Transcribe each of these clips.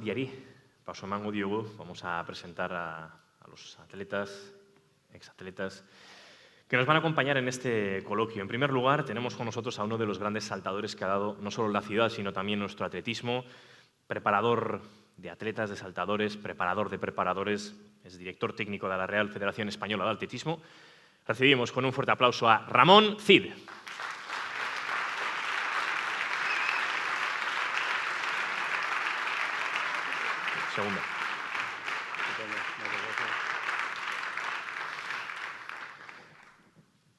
jardunaldiari paso emango diogu. Vamos a presentar a los atletas, exatletas, que nos van a acompañar en este coloquio. En primer lugar, tenemos con nosotros a uno de los grandes saltadores que ha dado no solo la ciudad, sino también nuestro atletismo, preparador de atletas, de saltadores, preparador de preparadores, es director técnico de la Real Federación Española de Atletismo. Recibimos con un fuerte aplauso a Ramón Cid. Segunda.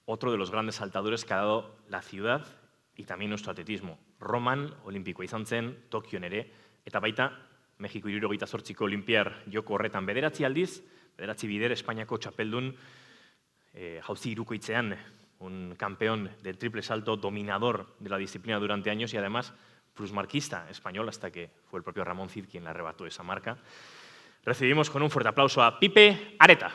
Otro de los grandes saltadores que ha dado la ciudad y también nuestro atletismo. Roman olimpikoa izan zen, Tokion ere, eta baita Mexiko 78ko olimpiar joko horretan bederatzi aldiz, bederatzi bider Espainiako txapeldun, jauzi hirukoitzean, un campeón del triple salto, dominador de la disciplina durante años y además plusmarquista español hasta que fue el propio Ramón Cid quien le arrebató esa marca. Recibimos con un fuerte aplauso a Pipe Areta.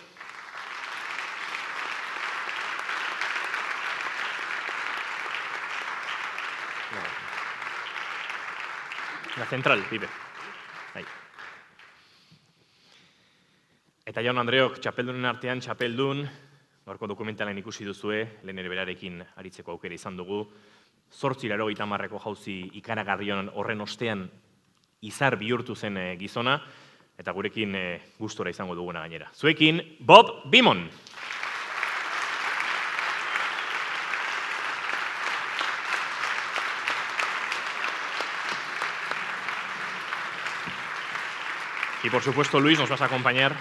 La central, Pipe. Ahí. Eta jaun Andreok, txapeldunen artean txapeldun, gaurko dokumentalean ikusi duzue, lehen ere berarekin aritzeko aukera izan dugu, 880ko jauzi ikaragarrion horren ostean izar bihurtu zen gizona, eta gurekin gustora izango duguna gainera. Zuekin, Bob Beamon. Y por supuesto, Luis, nos vas a acompañar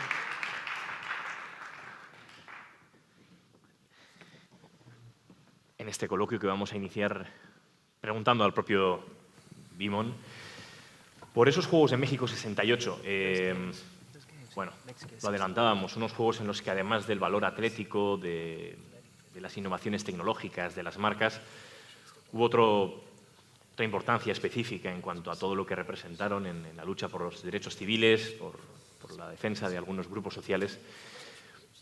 en este coloquio que vamos a iniciar preguntando al propio Beamon por esos Juegos de México 68. Bueno, lo adelantábamos, unos Juegos en los que además del valor atlético, de las innovaciones tecnológicas, de las marcas, hubo otra importancia específica en cuanto a todo lo que representaron en la lucha por los derechos civiles, por la defensa de algunos grupos sociales.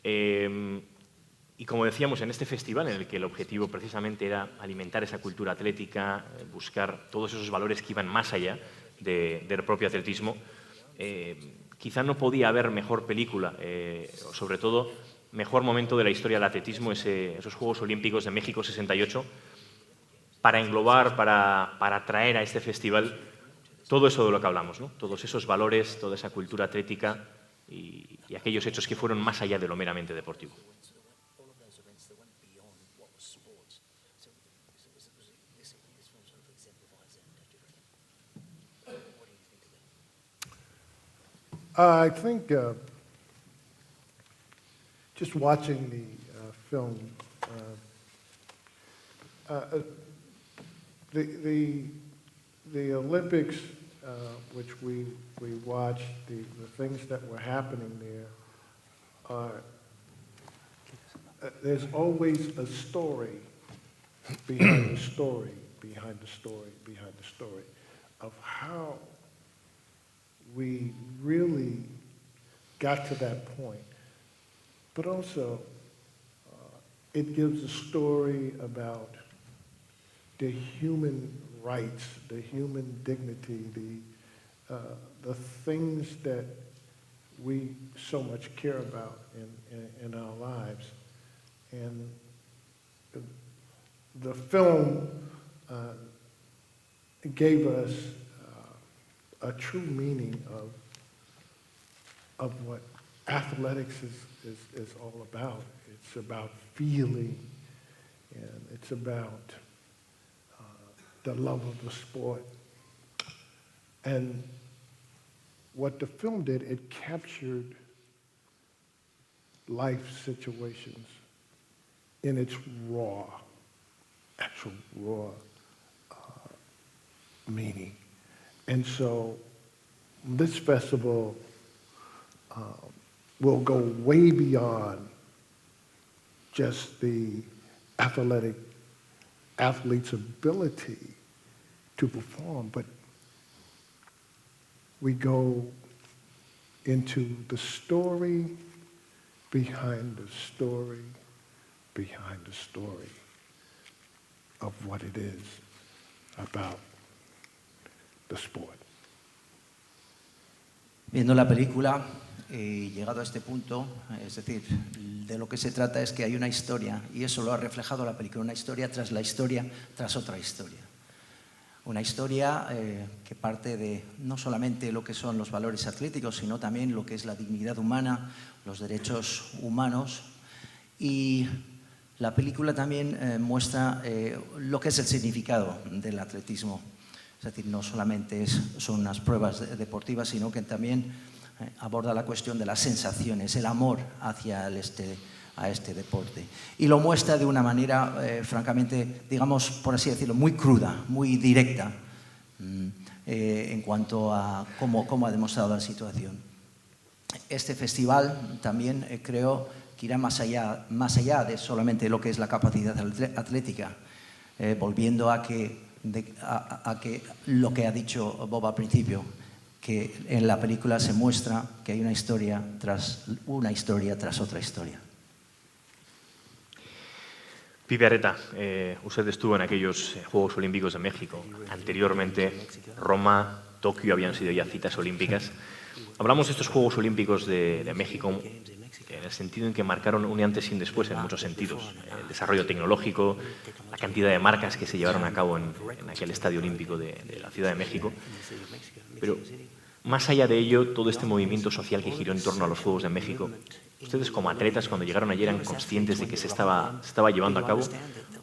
Y como decíamos, en este festival, en el que el objetivo precisamente era alimentar esa cultura atlética, buscar todos esos valores que iban más allá del propio atletismo, quizá no podía haber mejor película, o sobre todo, mejor momento de la historia del atletismo, esos Juegos Olímpicos de México 68, para englobar, para traer a este festival todo eso de lo que hablamos, ¿no? Todos esos valores, toda esa cultura atlética y aquellos hechos que fueron más allá de lo meramente deportivo. I think just watching the film, the Olympics, which we watched, the things that were happening there, are there's always a story behind the story, behind the story, behind the story of how we really got to that point. But also, it gives a story about the human rights, the human dignity, the things that we so much care about in our lives. And the film gave us a true meaning of what athletics is all about. It's about feeling, and it's about the love of the sport. And what the film did, it captured life situations in its raw, actual raw meaning. And so this festival will go way beyond just the athlete's ability to perform, but we go into the story behind the story behind the story of what it is about the sport. Viendo la película y llegado a este punto, es decir, de lo que se trata es que hay una historia, y eso lo ha reflejado la película, una historia tras la historia, tras otra historia. Una historia que parte de no solamente lo que son los valores atléticos, sino también lo que es la dignidad humana, los derechos humanos. Y la película también muestra lo que es el significado del atletismo. Es decir, no solamente son unas pruebas deportivas, sino que también aborda la cuestión de las sensaciones, el amor hacia a este deporte. Y lo muestra de una manera, francamente, digamos, por así decirlo, muy cruda, muy directa, en cuanto a cómo ha demostrado la situación. Este festival también creo que irá más allá de solamente lo que es la capacidad atlética, volviendo a que lo que ha dicho Bob al principio, que en la película se muestra que hay una historia tras otra historia. Pipe Arreta, usted estuvo en aquellos Juegos Olímpicos de México. Anteriormente, Roma, Tokio habían sido ya citas olímpicas. Hablamos de estos Juegos Olímpicos de México en el sentido en que marcaron un antes y un después en muchos sentidos. El desarrollo tecnológico, la cantidad de marcas que se llevaron a cabo en aquel estadio olímpico de la Ciudad de México. Pero más allá de ello, todo este movimiento social que giró en torno a los Juegos de México, ¿ustedes como atletas cuando llegaron allí eran conscientes de que se estaba llevando a cabo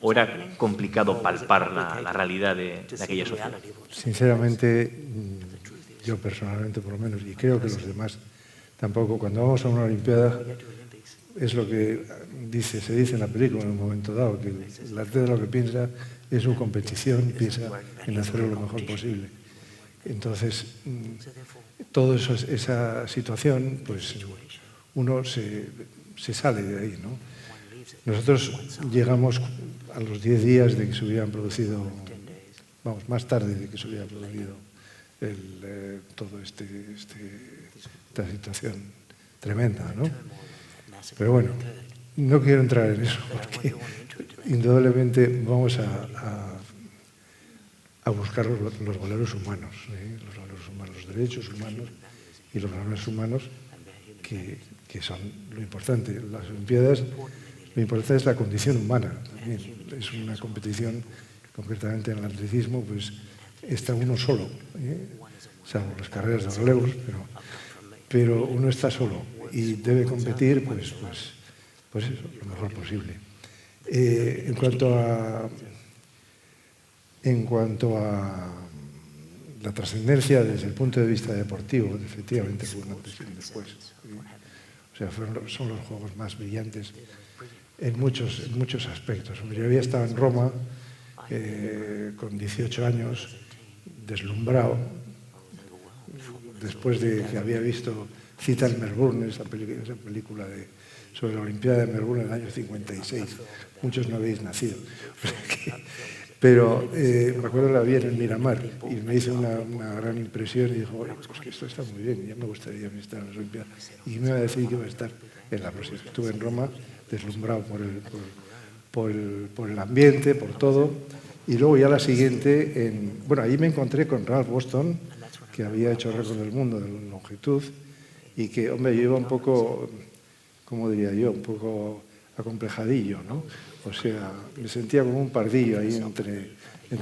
o era complicado palpar la realidad de aquella sociedad? Sinceramente, yo personalmente por lo menos, y creo que los demás tampoco, cuando vamos a una Olimpiada, es lo que se dice en la película en un momento dado, que el atleta lo que piensa es su competición, piensa en hacerlo lo mejor posible. Entonces, toda esa situación, pues uno se sale de ahí, ¿no? Nosotros llegamos a los 10 días de que se hubieran producido, vamos, más tarde de que se hubiera producido todo esta situación tremenda, ¿no? Pero bueno, no quiero entrar en eso porque indudablemente vamos a buscar los valores humanos, los derechos humanos y los valores humanos que son lo importante. Las Olimpiadas, lo importante es la condición humana también. Es una competición, concretamente en el atletismo, pues está uno solo, salvo las carreras de relevos, pero uno está solo y debe competir pues eso, lo mejor posible. En cuanto a la trascendencia desde el punto de vista deportivo, efectivamente fue un antes y un después. O sea, son los juegos más brillantes en muchos aspectos. Yo había estado en Roma con 18 años, deslumbrado, después de que había visto Cita en Melbourne, esa película sobre la Olimpiada de Melbourne en el año 56. Muchos no habéis nacido. Pero me acuerdo que la vi en el Miramar y me hizo una gran impresión y dijo, pues que esto está muy bien, ya me gustaría estar en las Olimpiadas. Y me iba a decir que iba a estar en la próxima. Estuve en Roma deslumbrado por el ambiente, por todo. Y luego ya la siguiente, ahí me encontré con Ralph Boston, que había hecho récord del mundo de longitud y que, hombre, yo iba un poco, ¿cómo diría yo? Un poco acomplejadillo, ¿no? O sea, me sentía como un pardillo ahí entre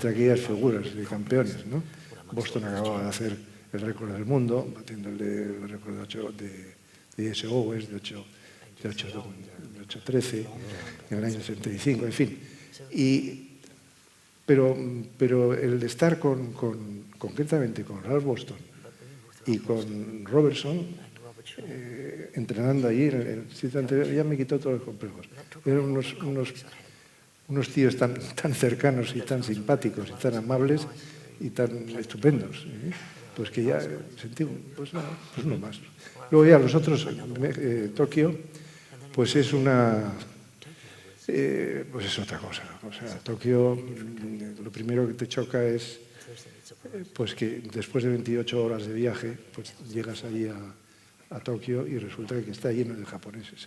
aquellas figuras de campeones, ¿no? Boston acababa de hacer el récord del mundo, batiéndole el récord de S. Owens, de 8:13, en el año 65, en fin. Pero el de estar concretamente con Ralph Boston y con Robertson, entrenando allí en el sitio anterior, ya me quitó todos los complejos. Eran unos tíos tan cercanos y tan simpáticos y tan amables y tan estupendos, pues que ya sentí, pues no más. Luego ya los otros, Tokio, pues es pues es otra cosa. O sea, Tokio, lo primero que te choca es pues que después de 28 horas de viaje, pues llegas ahí a Tokio y resulta que está lleno de japoneses.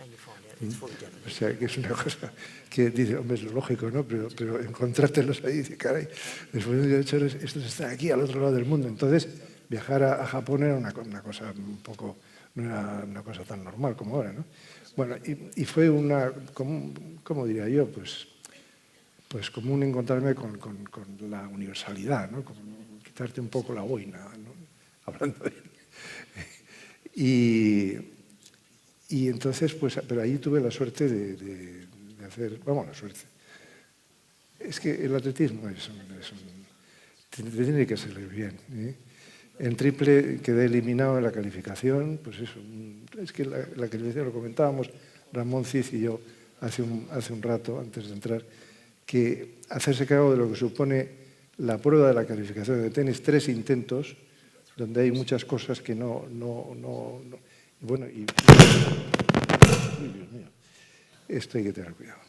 O sea, que es una cosa que dice, hombre, es lo lógico, ¿no? Pero encontrártelos ahí, dice, caray, después de 28 horas, estos están aquí, al otro lado del mundo. Entonces, viajar a Japón era una cosa un poco, no era una cosa tan normal como ahora, ¿no? Bueno, y fue ¿cómo diría yo? Pues como un encontrarme con la universalidad, ¿no? Como quitarte un poco la boina, ¿no? Hablando de... Y entonces, pues, pero ahí tuve la suerte de hacer, vamos, la suerte. Es que el atletismo tiene que salir bien, ¿eh? En triple quedé eliminado en la calificación, pues eso, es que la calificación lo comentábamos Ramón Cid y yo hace un rato, antes de entrar, que hacerse cargo de lo que supone la prueba de la calificación de tenis, 3 intentos, donde hay muchas cosas que no bueno, uy, Dios mío, esto hay que tener cuidado.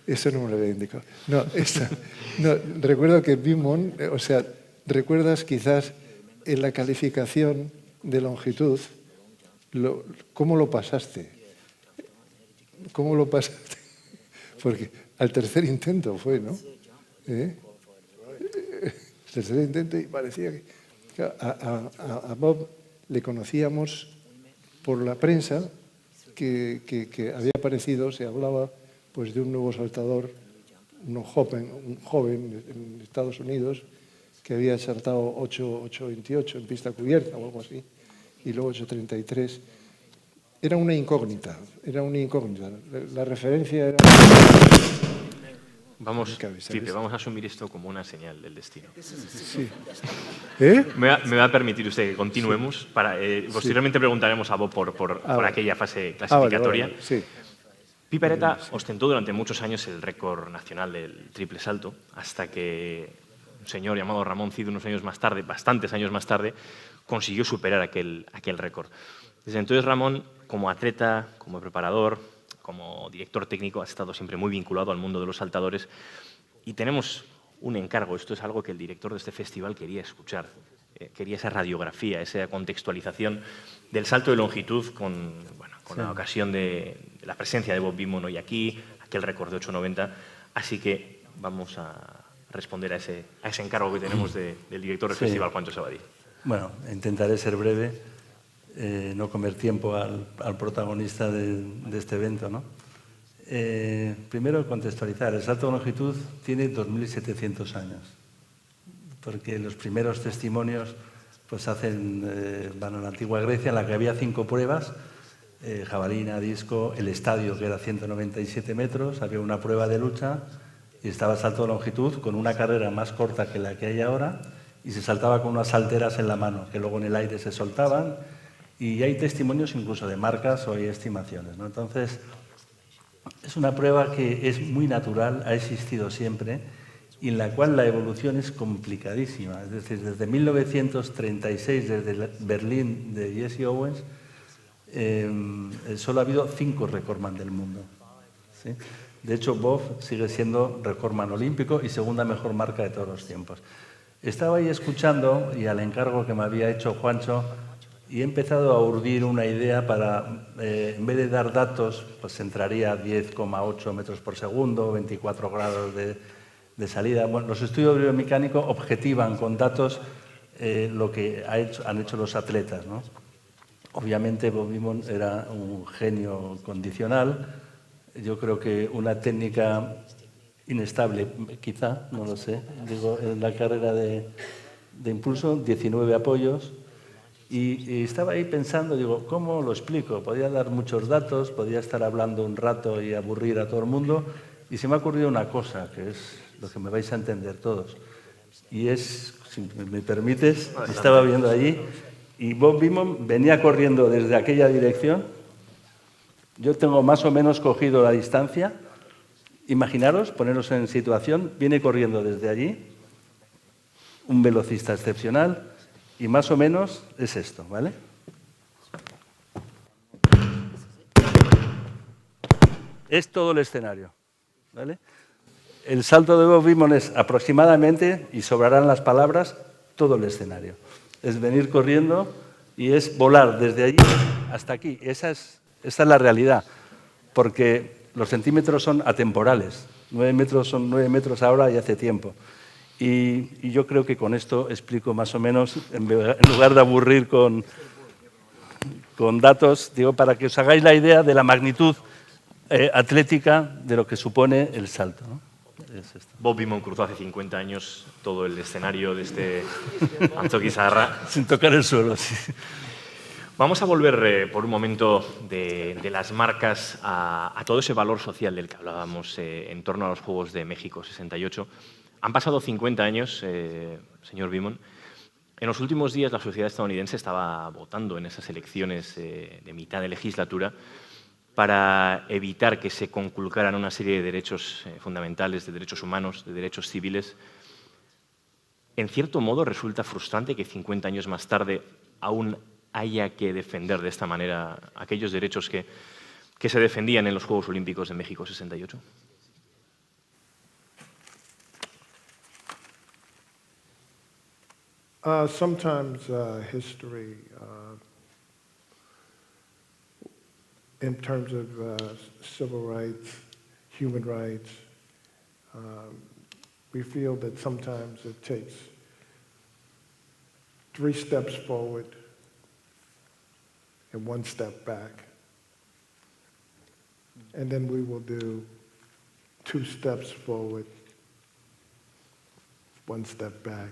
Eso no me lo había indicado. No, recuerdo que Beamon, o sea, recuerdas quizás en la calificación de longitud, ¿cómo lo pasaste? ¿Cómo lo pasaste? Porque al tercer intento fue, ¿no? El tercer intento y parecía que... A Bob le conocíamos por la prensa que había aparecido, se hablaba pues de un nuevo saltador, un joven en Estados Unidos que había saltado 8.28 en pista cubierta o algo así, y luego 8.33. Era una incógnita. La referencia era... Vamos a asumir esto como una señal del destino. Sí. Me va a permitir usted que continuemos. Posteriormente preguntaremos a Bob por aquella fase clasificatoria. Vale. Sí. Pipereta ostentó durante muchos años el récord nacional del triple salto, hasta que un señor llamado Ramón Cid, unos años más tarde, bastantes años más tarde, consiguió superar aquel récord. Desde entonces, Ramón, como atleta, como preparador, como director técnico, ha estado siempre muy vinculado al mundo de los saltadores y tenemos un encargo. Esto es algo que el director de este festival quería escuchar. Quería esa radiografía, esa contextualización del salto de longitud con la ocasión de la presencia de Bob Beamon hoy aquí, aquel récord de 8.90. Así que vamos a responder a ese encargo que tenemos del director del festival, Juancho Sabadí. Bueno, intentaré ser breve, no comer tiempo al protagonista de este evento, ¿no? Primero, contextualizar. El salto de longitud tiene 2.700 años, porque los primeros testimonios pues van a la antigua Grecia, en la que había 5 pruebas, jabalina, disco, el estadio, que era 197 metros, había una prueba de lucha y estaba el salto de longitud con una carrera más corta que la que hay ahora y se saltaba con unas salteras en la mano, que luego en el aire se soltaban, y hay testimonios incluso de marcas o hay estimaciones, ¿no? Entonces, es una prueba que es muy natural, ha existido siempre, y en la cual la evolución es complicadísima. Es decir, desde 1936, desde Berlín de Jesse Owens, solo ha habido 5 recordman del mundo, ¿sí? De hecho, Bob sigue siendo recordman olímpico y segunda mejor marca de todos los tiempos. Estaba ahí escuchando, y al encargo que me había hecho Juancho, y he empezado a urdir una idea para, en vez de dar datos, pues entraría a 10,8 metros por segundo, 24 grados de salida. Bueno, los estudios biomecánicos objetivan con datos lo que han hecho los atletas, ¿no? Obviamente Bob Beamon era un genio condicional. Yo creo que una técnica inestable, quizá, no lo sé. Digo, en la carrera de impulso, 19 apoyos. Y estaba ahí pensando, digo, ¿cómo lo explico? Podía dar muchos datos, podía estar hablando un rato y aburrir a todo el mundo. Y se me ha ocurrido una cosa, que es lo que me vais a entender todos. Y es, si me permites, estaba viendo allí, y Bob Beamon venía corriendo desde aquella dirección. Yo tengo más o menos cogido la distancia. Imaginaros, poneros en situación, viene corriendo desde allí, un velocista excepcional, y más o menos es esto, ¿vale? Es todo el escenario, ¿vale? El salto de Bob Beamon es aproximadamente, y sobrarán las palabras, todo el escenario. Es venir corriendo y es volar desde allí hasta aquí. Esa es la realidad, porque los centímetros son atemporales. 9 metros son 9 metros ahora y hace tiempo. Y yo creo que con esto explico más o menos, en lugar de aburrir con datos, digo, para que os hagáis la idea de la magnitud atlética de lo que supone el salto, ¿no? Es esto. Bob Beamon cruzó hace 50 años todo el escenario de este Antzoki Saharra. Sin tocar el suelo, sí. Vamos a volver por un momento de las marcas a todo ese valor social del que hablábamos en torno a los Juegos de México 68. Han pasado 50 años, señor Beamon. En los últimos días la sociedad estadounidense estaba votando en esas elecciones de mitad de legislatura para evitar que se conculcaran una serie de derechos fundamentales, de derechos humanos, de derechos civiles. En cierto modo resulta frustrante que 50 años más tarde aún haya que defender de esta manera aquellos derechos que se defendían en los Juegos Olímpicos de México 68. Sometimes history, in terms of civil rights, human rights, we feel that sometimes it takes 3 steps forward and 1 step back. And then we will do 2 steps forward, 1 step back.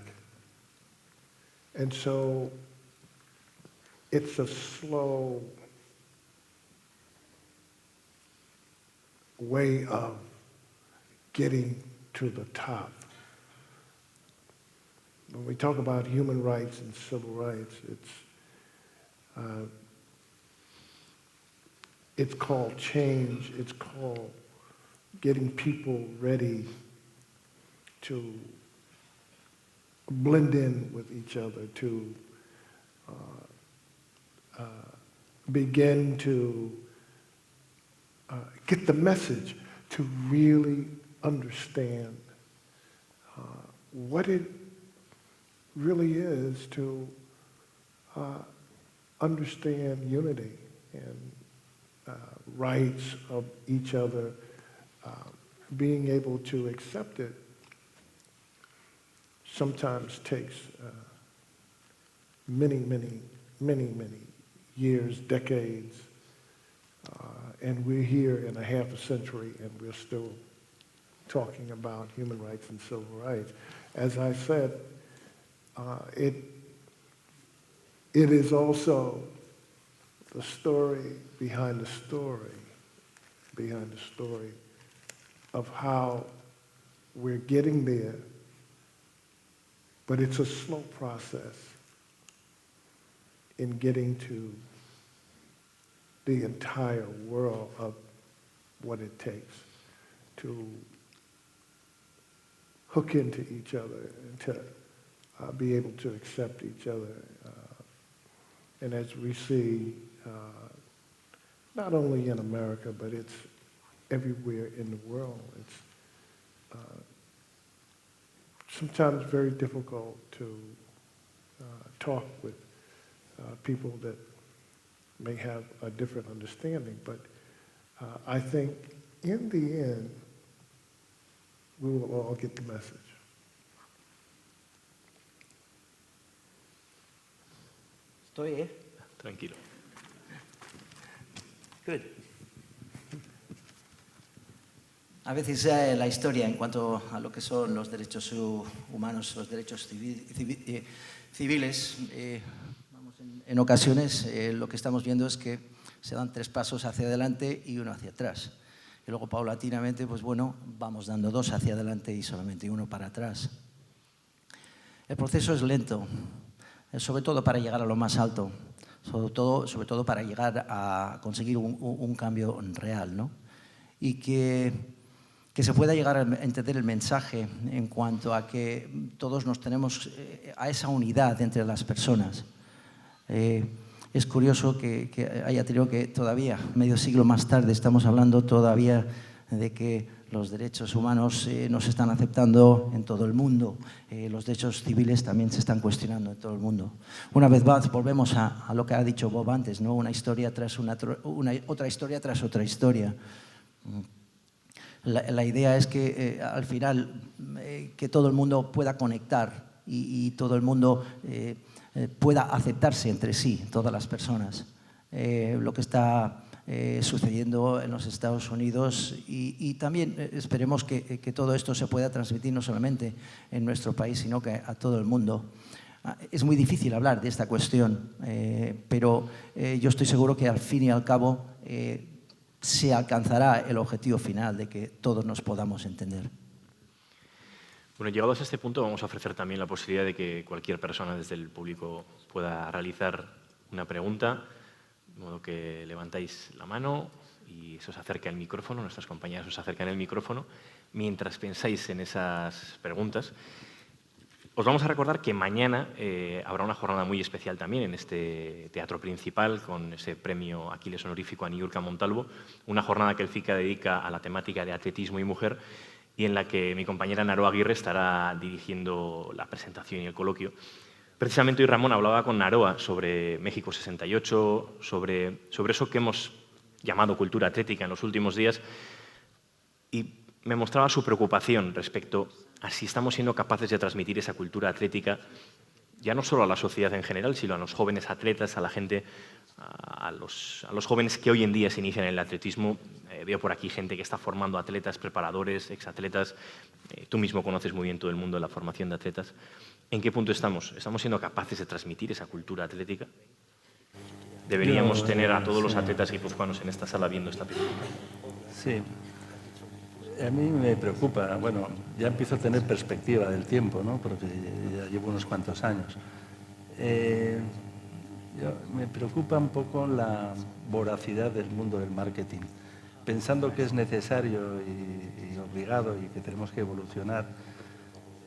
And so it's a slow way of getting to the top. When we talk about human rights and civil rights, it's called change. It's called getting people ready to blend in with each other, to begin to get the message, to really understand what it really is to understand unity and rights of each other, being able to accept it sometimes takes many years, decades, and we're here in a half a century and we're still talking about human rights and civil rights. As I said, it is also the story behind the story of how we're getting there, but it's a slow process in getting to the entire world of what it takes to hook into each other and to be able to accept each other. And as we see, not only in America, but it's everywhere in the world, it's sometimes very difficult to talk with people that may have a different understanding, but I think in the end, we will all get the message. Estoy, ¿eh? Tranquilo. Good. A veces la historia en cuanto a lo que son los derechos humanos, los derechos civiles, en ocasiones lo que estamos viendo es que se dan 3 pasos hacia adelante y 1 hacia atrás. Y luego paulatinamente, pues bueno, vamos dando 2 hacia adelante y solamente 1 para atrás. El proceso es lento, sobre todo para llegar a lo más alto, sobre todo para llegar a conseguir un cambio real, ¿no? Y que se pueda llegar a entender el mensaje en cuanto a que todos nos tenemos a esa unidad entre las personas. Es curioso que haya tenido que todavía, medio siglo más tarde, estamos hablando todavía de que los derechos humanos no se están aceptando en todo el mundo, los derechos civiles también se están cuestionando en todo el mundo. Una vez más, volvemos a lo que ha dicho Bob antes, ¿no? Una historia tras otra historia tras otra historia. La idea es que al final que todo el mundo pueda conectar y todo el mundo pueda aceptarse entre sí, todas las personas. Lo que está sucediendo en los Estados Unidos y también esperemos que todo esto se pueda transmitir no solamente en nuestro país, sino que a todo el mundo. Es muy difícil hablar de esta cuestión, pero yo estoy seguro que al fin y al cabo se alcanzará el objetivo final de que todos nos podamos entender. Bueno, llegados a este punto vamos a ofrecer también la posibilidad de que cualquier persona desde el público pueda realizar una pregunta, de modo que levantáis la mano y se os acerca el micrófono, nuestras compañeras os acercan el micrófono. Mientras pensáis en esas preguntas, os vamos a recordar que mañana habrá una jornada muy especial también en este teatro principal con ese premio Aquiles honorífico a Niurka Montalvo, una jornada que el FICA dedica a la temática de atletismo y mujer y en la que mi compañera Naroa Aguirre estará dirigiendo la presentación y el coloquio. Precisamente hoy Ramón hablaba con Naroa sobre México 68, sobre eso que hemos llamado cultura atlética en los últimos días y me mostraba su preocupación respecto a si estamos siendo capaces de transmitir esa cultura atlética ya no solo a la sociedad en general, sino a los jóvenes atletas, a la gente, a los jóvenes que hoy en día se inician en el atletismo. Veo por aquí gente que está formando atletas, preparadores, exatletas. Tú mismo conoces muy bien todo el mundo de la formación de atletas. ¿En qué punto estamos? ¿Estamos siendo capaces de transmitir esa cultura atlética? Deberíamos tener a todos los atletas guipuzcoanos en esta sala viendo esta película. Sí. A mí me preocupa, bueno, ya empiezo a tener perspectiva del tiempo, ¿no? Porque ya llevo unos cuantos años. Me preocupa un poco la voracidad del mundo del marketing. Pensando que es necesario y obligado y que tenemos que evolucionar,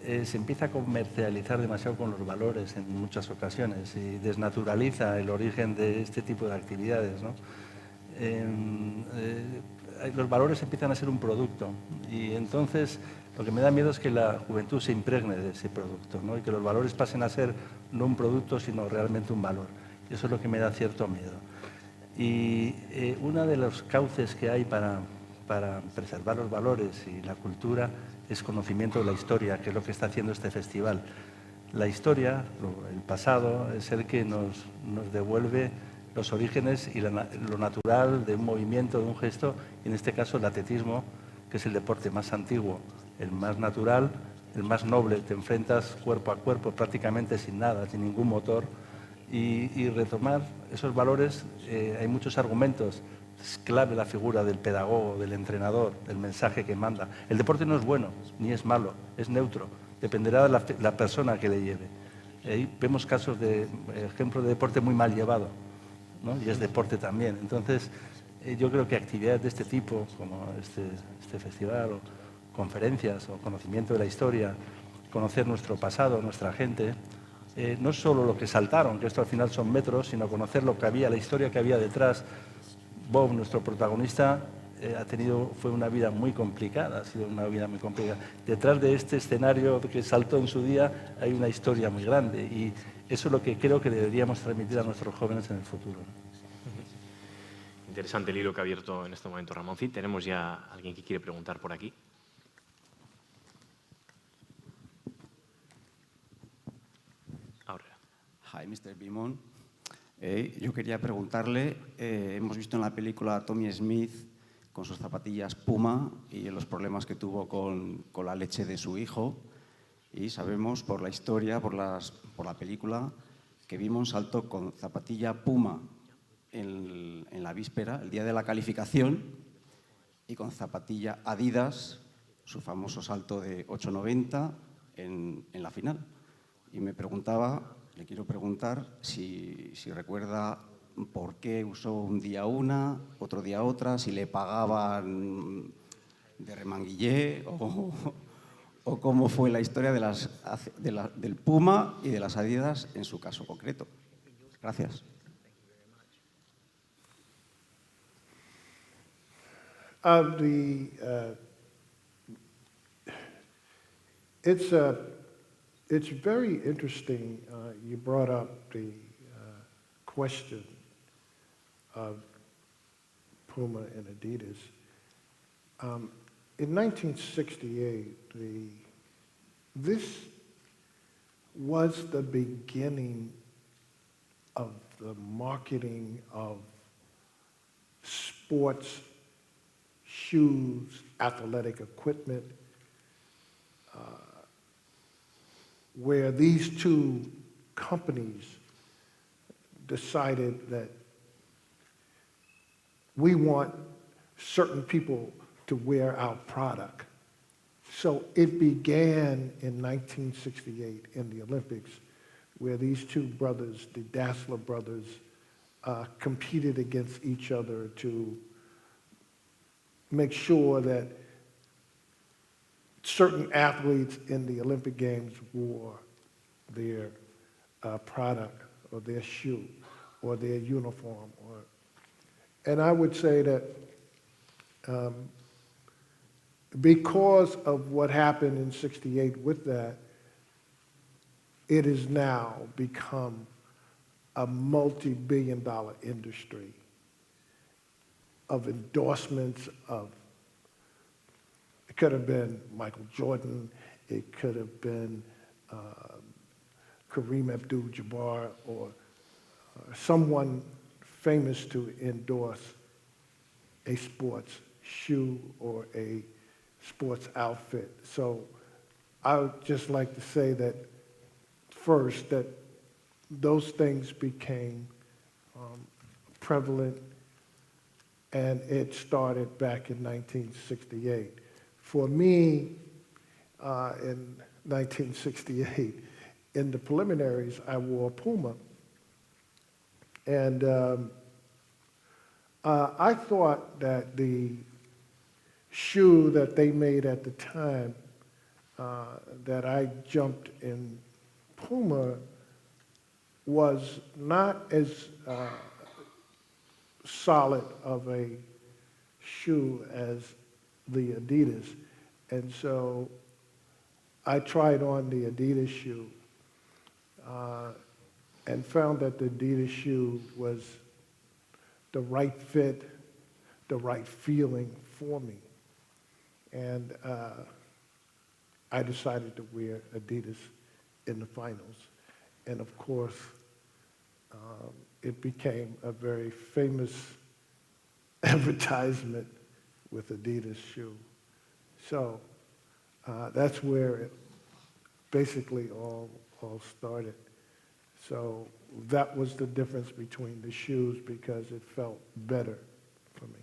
se empieza a comercializar demasiado con los valores en muchas ocasiones y desnaturaliza el origen de este tipo de actividades, ¿no? Los valores empiezan a ser un producto y entonces lo que me da miedo es que la juventud se impregne de ese producto, ¿no? Y que los valores pasen a ser no un producto sino realmente un valor. Y eso es lo que me da cierto miedo. Y uno de los cauces que hay para preservar los valores y la cultura es conocimiento de la historia, que es lo que está haciendo este festival. La historia, el pasado, es el que nos devuelve los orígenes y lo natural de un movimiento, de un gesto, y en este caso el atletismo, que es el deporte más antiguo, el más natural, el más noble. Te enfrentas cuerpo a cuerpo prácticamente sin nada, sin ningún motor, y retomar esos valores. Hay muchos argumentos. Es clave la figura del pedagogo, del entrenador, del mensaje que manda. El deporte no es bueno, ni es malo, es neutro. Dependerá de la persona que le lleve. Ahí vemos casos de ejemplos de deporte muy mal llevado, ¿no? Y es deporte también. Entonces, yo creo que actividades de este tipo, como este festival, o conferencias, o conocimiento de la historia, conocer nuestro pasado, nuestra gente, no solo lo que saltaron, que esto al final son metros, sino conocer lo que había, la historia que había detrás. Bob, nuestro protagonista, fue una vida muy complicada, ha sido una vida muy complicada. Detrás de este escenario que saltó en su día hay una historia muy grande y eso es lo que creo que deberíamos transmitir a nuestros jóvenes en el futuro. Interesante el hilo que ha abierto en este momento Ramón Cid. Tenemos ya a alguien que quiere preguntar por aquí. Ahora. Hi, Mr. Bimon. Yo quería preguntarle, hemos visto en la película a Tommy Smith con sus zapatillas Puma y los problemas que tuvo con la leche de su hijo, y sabemos por la historia, por la película, que Bimon saltó con zapatilla Puma en la víspera, el día de la calificación, y con zapatilla Adidas, su famoso salto de 8,90 en la final. Y le quiero preguntar si recuerda por qué usó un día una, otro día otra, si le pagaban de remanguillé o cómo fue la historia del Puma y de las Adidas en su caso concreto. Gracias. It's very interesting you brought up the question of Puma and Adidas. in 1968, this was the beginning of the marketing of sports, shoes, athletic equipment, where these two companies decided that we want certain people to wear our product. So it began in 1968 in the Olympics, where these two brothers, the Dassler brothers, competed against each other to make sure that certain athletes in the Olympic Games wore their product or their shoe or their uniform. And I would say that because of what happened in '68 with that, it has now become a multi-billion-dollar industry of endorsements of, it could have been Michael Jordan, it could have been Kareem Abdul-Jabbar, or someone famous to endorse a sports shoe or a sports outfit. So I would just like to say that first, that those things became prevalent, and it started back in 1968. For me, in 1968, in the preliminaries, I wore Puma. And I thought that the shoe that they made at the time, that I jumped in Puma, was not as solid of a shoe as the Adidas. And so I tried on the Adidas shoe and found that the Adidas shoe was the right fit, the right feeling for me. And I decided to wear Adidas in the finals. And of course, it became a very famous advertisement with Adidas shoe. So that's where it basically all started. So that was the difference between the shoes, because it felt better for me.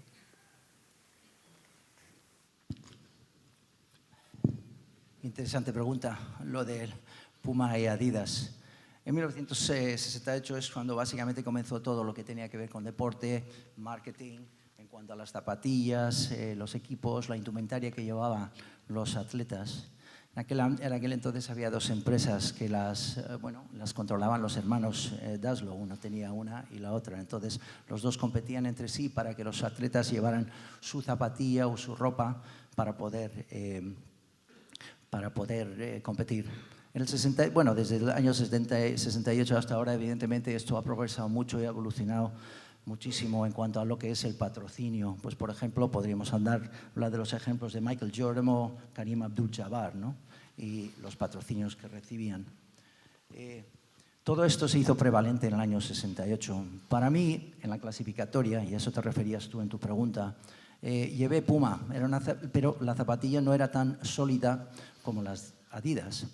Interesante pregunta, lo del Puma y Adidas. En 1968 es cuando básicamente comenzó todo lo que tenía que ver con deporte, marketing, en cuanto a las zapatillas, los equipos, la indumentaria que llevaban los atletas. En aquel entonces había dos empresas que las controlaban los hermanos Dassler. Uno tenía una y la otra. Entonces los dos competían entre sí para que los atletas llevaran su zapatilla o su ropa para poder competir. Desde el año 68 hasta ahora, evidentemente, esto ha progresado mucho y ha evolucionado muchísimo en cuanto a lo que es el patrocinio. Pues, por ejemplo, podríamos hablar de los ejemplos de Michael Jordan o Kareem Abdul-Jabbar, ¿no? Y los patrocinios que recibían. Todo esto se hizo prevalente en el año 68. Para mí, en la clasificatoria, y a eso te referías tú en tu pregunta, llevé Puma, pero la zapatilla no era tan sólida como las Adidas.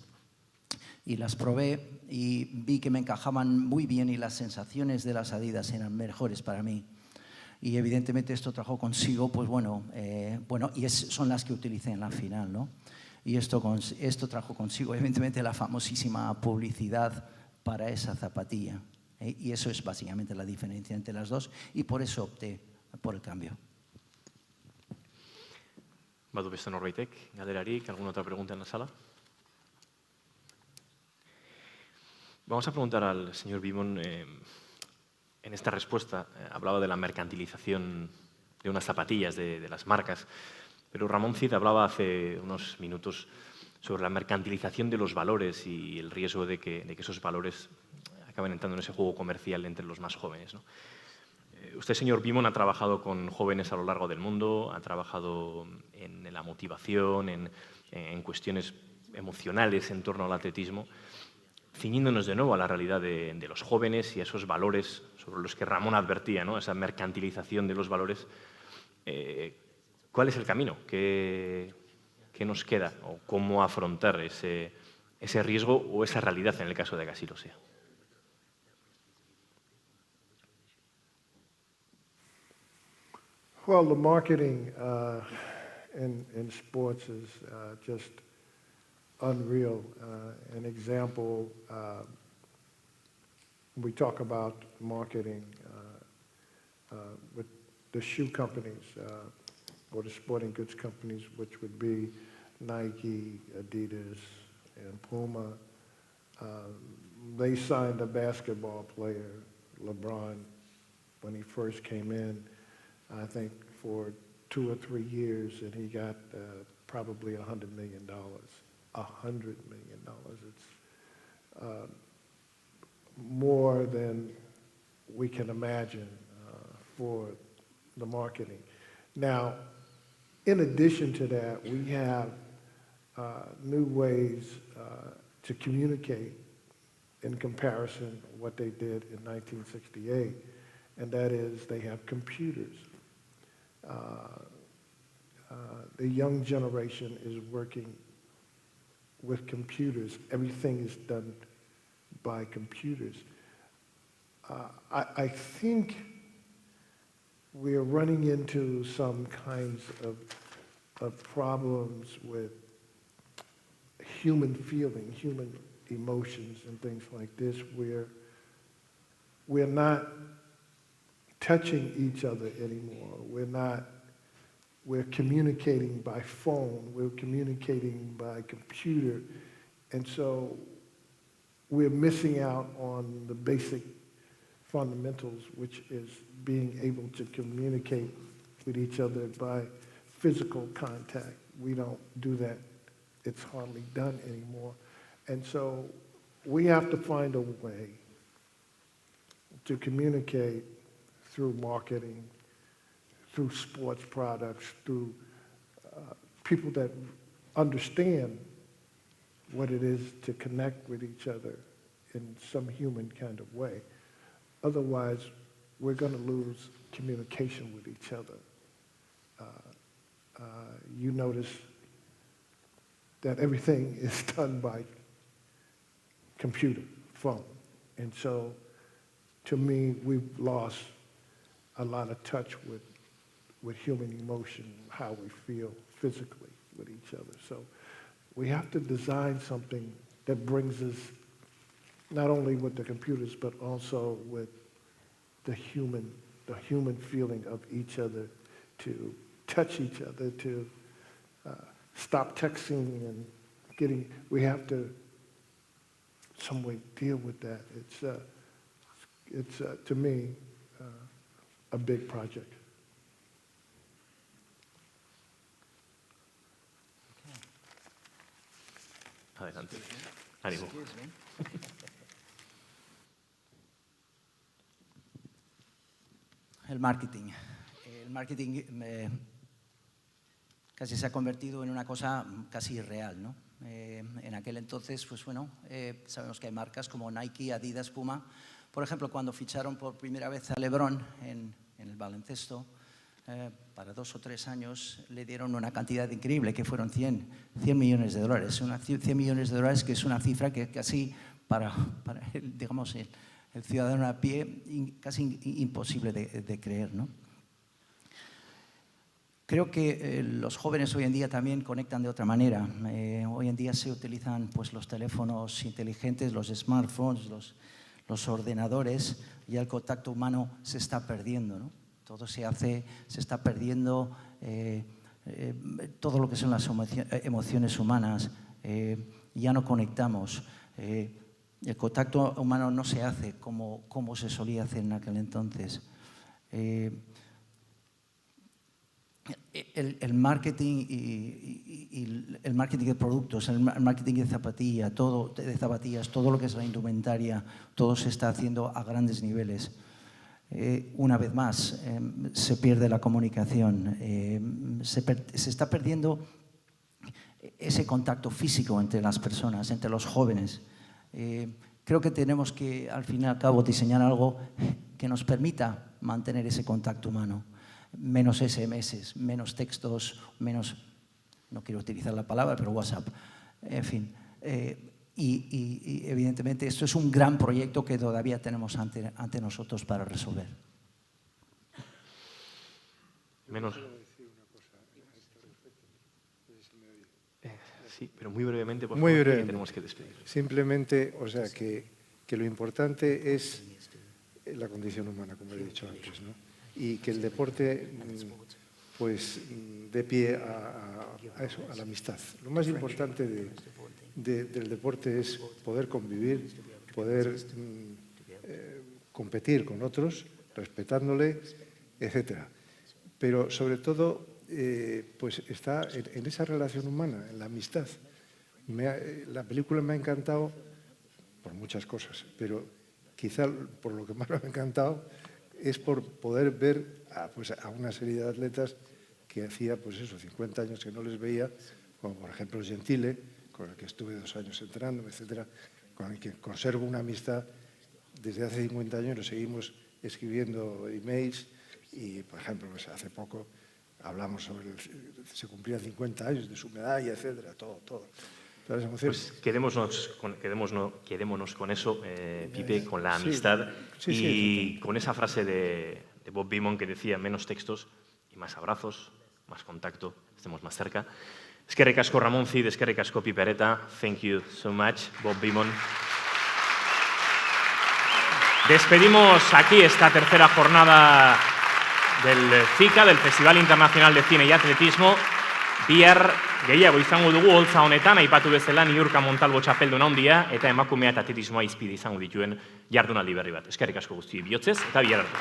Y las probé y vi que me encajaban muy bien y las sensaciones de las Adidas eran mejores para mí. Y evidentemente esto trajo consigo, son las que utilicé en la final, ¿no? Y esto trajo consigo, evidentemente, la famosísima publicidad para esa zapatilla. Y eso es básicamente la diferencia entre las dos, y por eso opté por el cambio. Badu beste norbaitek, galderarik, ¿alguna otra pregunta en la sala? Vamos a preguntar al señor Beamon, en esta respuesta hablaba de la mercantilización de unas zapatillas, de las marcas, pero Ramón Cid hablaba hace unos minutos sobre la mercantilización de los valores y el riesgo de que esos valores acaben entrando en ese juego comercial entre los más jóvenes, ¿no? Usted, señor Beamon, ha trabajado con jóvenes a lo largo del mundo, ha trabajado en la motivación, en cuestiones emocionales en torno al atletismo, ciñéndonos de nuevo a la realidad de los jóvenes y a esos valores sobre los que Ramón advertía, ¿no? Esa mercantilización de los valores. ¿Cuál es el camino? ¿Qué nos queda? ¿O cómo afrontar ese riesgo o esa realidad en el caso de que así lo sea? Well, the marketing in sports is just unreal. An example, we talk about marketing with the shoe companies or the sporting goods companies, which would be Nike, Adidas, and Puma. They signed a basketball player, LeBron, when he first came in, I think for 2 or 3 years, and he got probably $100 million. $100 million. It's more than we can imagine for the marketing. Now, in addition to that, we have new ways to communicate in comparison to what they did in 1968, and that is they have computers. The young generation is working with computers. Everything is done by computers. I think we're running into some kinds of problems with human feeling, human emotions and things like this, where we're not touching each other anymore. We're communicating by phone, we're communicating by computer, and so we're missing out on the basic fundamentals, which is being able to communicate with each other by physical contact. We don't do that. It's hardly done anymore. And so we have to find a way to communicate through marketing, through sports products, through people that understand what it is to connect with each other in some human kind of way. Otherwise, we're going to lose communication with each other. You notice that everything is done by computer, phone. And so, to me, we've lost a lot of touch with human emotion, how we feel physically with each other. So we have to design something that brings us not only with the computers, but also with the human feeling of each other, to touch each other, to stop texting and we have to some way deal with that. It's to me, a big project. Adelante. Ánimo. El marketing. El marketing casi se ha convertido en una cosa casi irreal, ¿no? En aquel entonces, pues bueno, sabemos que hay marcas como Nike, Adidas, Puma. Por ejemplo, cuando ficharon por primera vez a LeBron en el baloncesto, para 2 o 3 años le dieron una cantidad increíble, que fueron 100 millones de dólares. 100 millones de dólares, que es una cifra que casi para digamos, el ciudadano a pie, casi imposible de creer, ¿no? Creo que los jóvenes hoy en día también conectan de otra manera. Hoy en día se utilizan pues, los teléfonos inteligentes, los smartphones, los ordenadores, y el contacto humano se está perdiendo, ¿no? Todo se está perdiendo, todo lo que son las emociones humanas, ya no conectamos. El contacto humano no se hace como se solía hacer en aquel entonces. El marketing y el marketing de productos, el marketing de zapatillas, todo lo que es la indumentaria, todo se está haciendo a grandes niveles. una vez más, se pierde la comunicación, se está perdiendo ese contacto físico entre las personas, entre los jóvenes. Creo que tenemos que, al fin y al cabo, diseñar algo que nos permita mantener ese contacto humano. Menos SMS, menos textos, menos, no quiero utilizar la palabra, pero WhatsApp. En fin, y evidentemente esto es un gran proyecto que todavía tenemos ante nosotros para resolver. Menos. Sí, pero muy brevemente, por Muy favor, breve. que tenemos que despedir. Simplemente, o sea, que lo importante es la condición humana, como he dicho antes, ¿no? Y que el deporte pues dé pie a eso, a la amistad. Lo más importante del deporte es poder convivir, poder competir con otros, respetándole, etcétera. Pero sobre todo, pues está en esa relación humana, en la amistad. La película me ha encantado por muchas cosas, pero quizá por lo que más me ha encantado es por poder ver a una serie de atletas que hacía, pues eso, 50 años que no les veía, como por ejemplo Gentile, con el que estuve 2 años entrenándome, etcétera, con el que conservo una amistad desde hace 50 años, nos seguimos escribiendo emails y, por ejemplo, pues hace poco hablamos sobre, se cumplían 50 años de su medalla, etcétera, todo. Todas las emociones. Pues quedémonos con eso, Pipe, con la amistad y con esa frase de Bob Beamon que decía menos textos y más abrazos, más contacto, estemos más cerca. Eskerrik asko Ramon Cid, eskerrik asko Pipe Areta. Thank you so much, Bob Beamon. Despedimos aquí esta tercera jornada del FICA, del Festival Internacional de Cine y Atletismo. Bihar gehiago izango dugu holtza honetan, aipatu bezala Niurka Montalvo txapelduna handia eta emakumea eta atletismoa izpide izango dituen jardunaldi berri bat. Eskerrik asko guztioi bihotzez eta bihar arte.